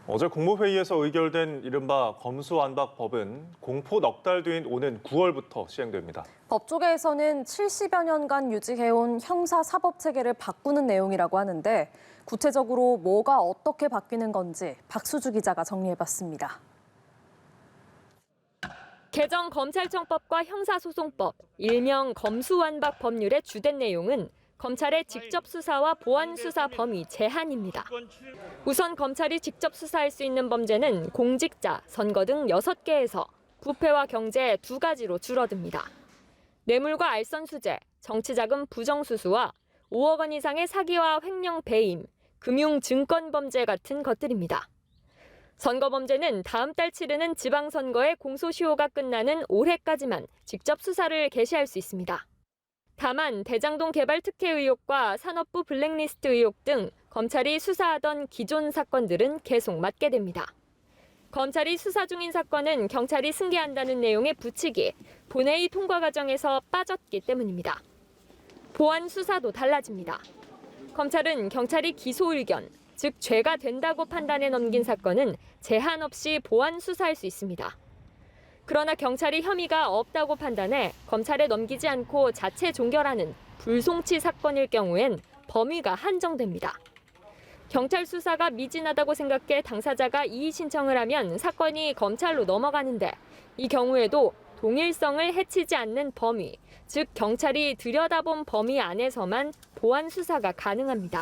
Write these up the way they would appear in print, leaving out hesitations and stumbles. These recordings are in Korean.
어제 국무회의에서 의결된 이른바 검수완박법은 공포 넉 달 뒤인 오는 9월부터 시행됩니다. 법조계에서는 70여 년간 유지해온 형사사법체계를 바꾸는 내용이라고 하는데 구체적으로 뭐가 어떻게 바뀌는 건지 박수주 기자가 정리해봤습니다. 개정 검찰청법과 형사소송법, 일명 검수완박 법률의 주된 내용은 검찰의 직접 수사와 보완 수사 범위 제한입니다. 우선 검찰이 직접 수사할 수 있는 범죄는 공직자, 선거 등 6개에서 부패와 경제 2가지로 줄어듭니다. 뇌물과 알선수재, 정치자금 부정수수와 5억 원 이상의 사기와 횡령 배임, 금융증권범죄 같은 것들입니다. 선거범죄는 다음 달 치르는 지방선거의 공소시효가 끝나는 올해까지만 직접 수사를 개시할 수 있습니다. 다만 대장동 개발 특혜 의혹과 산업부 블랙리스트 의혹 등 검찰이 수사하던 기존 사건들은 계속 맡게 됩니다. 검찰이 수사 중인 사건은 경찰이 승계한다는 내용의 부칙이 본회의 통과 과정에서 빠졌기 때문입니다. 보완 수사도 달라집니다. 검찰은 경찰이 기소 의견, 즉 죄가 된다고 판단해 넘긴 사건은 제한 없이 보완 수사할 수 있습니다. 그러나 경찰이 혐의가 없다고 판단해 검찰에 넘기지 않고 자체 종결하는 불송치 사건일 경우엔 범위가 한정됩니다. 경찰 수사가 미진하다고 생각해 당사자가 이의 신청을 하면 사건이 검찰로 넘어가는데 이 경우에도 동일성을 해치지 않는 범위, 즉 경찰이 들여다본 범위 안에서만 보완 수사가 가능합니다.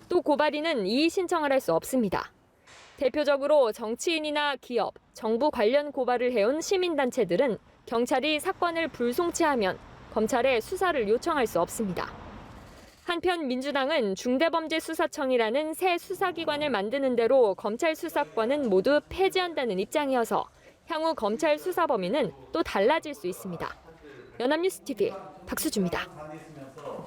또 고발인은 이의 신청을 할 수 없습니다. 대표적으로 정치인이나 기업, 정부 관련 고발을 해온 시민단체들은 경찰이 사건을 불송치하면 검찰에 수사를 요청할 수 없습니다. 한편 민주당은 중대범죄수사청이라는 새 수사기관을 만드는 대로 검찰 수사권은 모두 폐지한다는 입장이어서 향후 검찰 수사 범위는 또 달라질 수 있습니다. 연합뉴스 TV 박수주입니다.